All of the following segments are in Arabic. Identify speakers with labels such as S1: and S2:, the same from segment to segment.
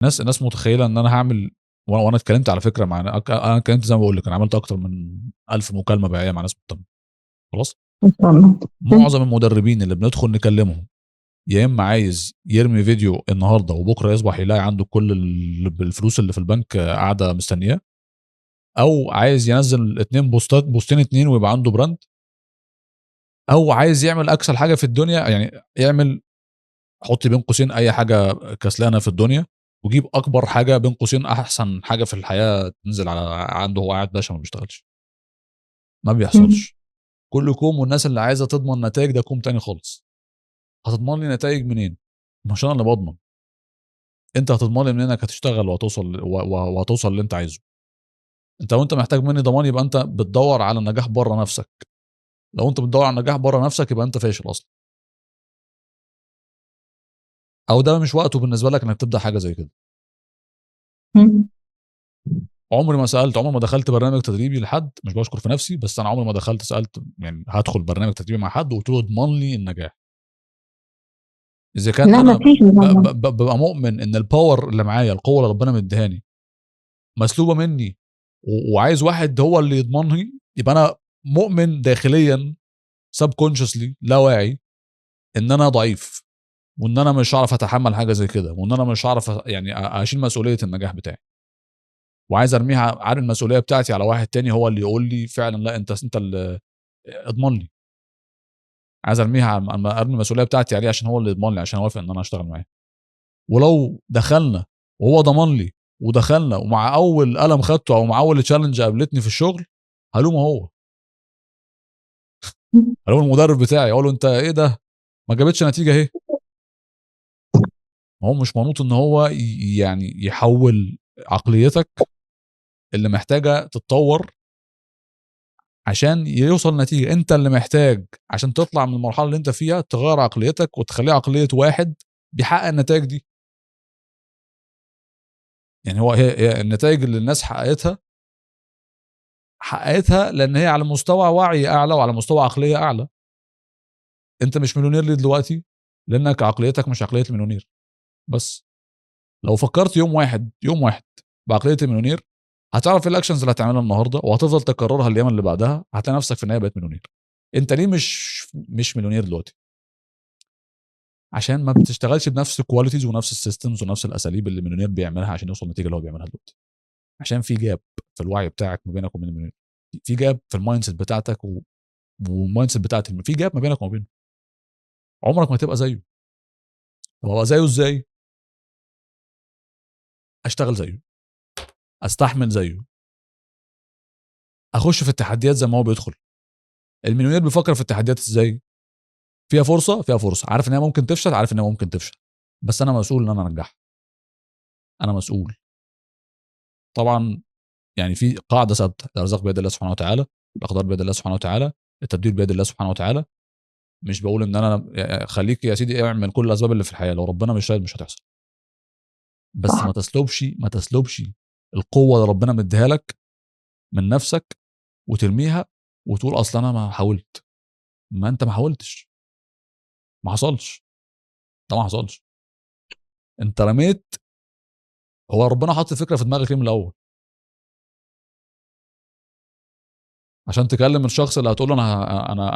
S1: الناس متخيله ان انا هعمل، وانا اتكلمت على فكره مع انا اتكلمت زي ما بقول لك، انا عملت اكتر من 1000 مكالمه بيعيه مع ناس مهتمه. خلاص.
S2: ما شاء الله.
S1: معظم المدربين اللي بندخل نكلمهم يا اما عايز يرمي فيديو النهارده وبكره يصبح يلاقي عنده كل الفلوس اللي في البنك قاعده مستنياه، او عايز ينزل بوستين اتنين ويبقى عنده براند، او عايز يعمل اكسل حاجه في الدنيا، يعني يعمل، حط بين قوسين اي حاجه كسلانه في الدنيا، وجيب اكبر حاجه بين قوسين احسن حاجه في الحياه تنزل على عنده هو قاعد باشا ما بيشتغلش. ما بيحصلش. كل كوم، والناس اللي عايزه تضمن نتائج ده كوم تاني خالص. هتضمن لي نتائج منين؟ مش انا اللي بضمن. انت هتضمن لي منين انك هتشتغل وهتوصل اللي انت عايزه؟ انت لو انت محتاج مني ضمان يبقى انت بتدور على النجاح بره نفسك. لو انت بتدور على النجاح بره نفسك يبقى انت فاشل اصلا، او ده مش وقته بالنسبه لك انك تبدا حاجه زي كده. عمري ما دخلت برنامج تدريبي لحد، مش بشكر في نفسي، بس انا عمري ما دخلت سالت يعني هدخل برنامج تدريبي مع حد وقلت له اضمن لي النجاح. اذا كان
S2: لا،
S1: انا
S2: ما فيش والله.
S1: ببقى مؤمن ان الباور اللي معايا، القوه اللي ربنا مديهاني مسلوبه مني، وعايز واحد هو اللي يضمن لي، يبقى انا مؤمن داخليا subconsciously لا واعي ان انا ضعيف، وان انا مش هعرف اتحمل حاجه زي كده، وان انا مش هعرف يعني اشيل مسؤوليه النجاح بتاعي، وعايز ارميها على المسؤوليه بتاعتي على واحد تاني هو اللي يقول لي فعلا لا انت اللي اضمن لي. عايز ارميها ارمي المسؤوليه بتاعتي عليه عشان هو اللي يضمن لي، عشان اوافق ان انا اشتغل معاه. ولو دخلنا وهو ضمن لي ودخلنا ومع اول قلم خدته او مع اول تشالنج قابلتني في الشغل هلومه هو، هلوم المدرب بتاعي اقول له انت ايه ده ما جابتش نتيجه اهي. هو مش منوط ان هو يعني يحول عقليتك اللي محتاجه تتطور عشان يوصل نتيجه. انت اللي محتاج عشان تطلع من المرحله اللي انت فيها تغير عقليتك وتخليها عقليه واحد بيحقق النتائج دي. يعني هي النتائج اللي الناس حققتها لان هي على مستوى وعي اعلى وعلى مستوى عقليه اعلى. انت مش مليونير ليه دلوقتي؟ لانك عقليتك مش عقليه المليونير. بس لو فكرت يوم واحد بعقليه المليونير هتعرف ايه الاكشنز اللي هتعملها النهارده وهتفضل تكررها الايام اللي بعدها، هتلاقي نفسك في النهايه بقيت مليونير. انت ليه مش مليونير دلوقتي؟ عشان ما بتشتغلش بنفس الكواليتيز ونفس السيستمز ونفس الاساليب اللي المليونير بيعملها عشان يوصل للنتيجه اللي هو بيعملها دلوقتي. عشان في جاب في الوعي بتاعك ما بينك وبين المليونير، في جاب في المايند سيت بتاعتك والمايند سيت بتاعت في جاب ما بينك وما بينه. عمرك ما تبقى زيه. طب ابقى زيه ازاي؟ اشتغل زيه، استحمل زيه، اخش في التحديات زي ما هو بيدخل. المليونير بيفكر في التحديات ازاي؟ فيها فرصه، فيها فرصه، عارف ان هي ممكن تفشل، عارف ان هي ممكن تفشل، بس انا مسؤول ان انا انجحها. انا مسؤول. طبعا يعني في قاعده ثابته، الارزاق بيد الله سبحانه وتعالى، الاقدار بيد الله سبحانه وتعالى، التدبير بيد الله سبحانه وتعالى. مش بقول ان انا خليك يا سيدي اعمل كل الاسباب اللي في الحياه، لو ربنا مش رايد مش هتحصل. بس
S2: صح.
S1: ما تسلبش القوه اللي ربنا مديها لك من نفسك وترميها وتقول اصل انا ما حاولت. ما انت ما حاولتش، ما حصلش، ده ما حصلش. انت رميت. هو ربنا حط الفكره في دماغك ليه من الاول؟ عشان تكلم الشخص اللي هتقول له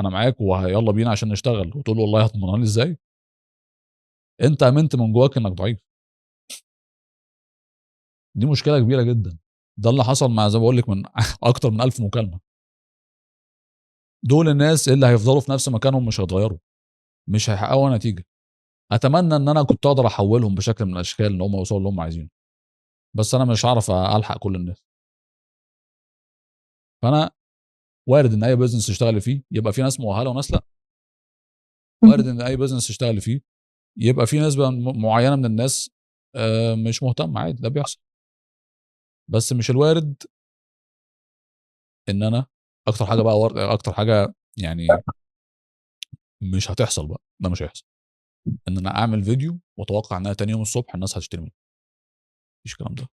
S1: انا معاك ويلا بينا عشان نشتغل، وتقول له والله هتضمنها لي ازاي؟ انت امنت من جواك انك ضعيف. دي مشكله كبيره جدا. ده اللي حصل مع زي ما بقول لك من اكتر من 1000 مكالمه. دول الناس اللي هيفضلوا في نفس مكانهم، مش هيتغيروا، مش هيحققوا نتيجه. اتمنى ان انا كنت اقدر احولهم بشكل من الاشكال ان هم يوصلوا اللي هم عايزينه، بس انا مش هعرف الحق كل الناس. فانا وارد ان اي بزنس تشتغل فيه يبقى في ناس مؤهله وناس لا. وارد ان اي بزنس تشتغل فيه يبقى في نسبه معينه من الناس مش مهتم، عادي ده بيحصل. بس مش الوارد ان انا اكتر حاجه بقى اكتر حاجه يعني مش هتحصل بقى، ده مش هيحصل، ان انا اعمل فيديو واتوقع انها تاني يوم الصبح الناس هتشتري منه. مفيش الكلام ده.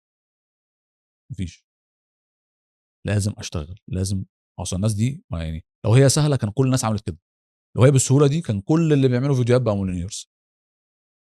S1: مفيش. لازم اشتغل، لازم. اصل الناس دي يعني لو هي سهله كان كل الناس عملت كده. لو هي بالسهوله دي كان كل اللي بيعملوا فيديوهات بقى مليونيرز.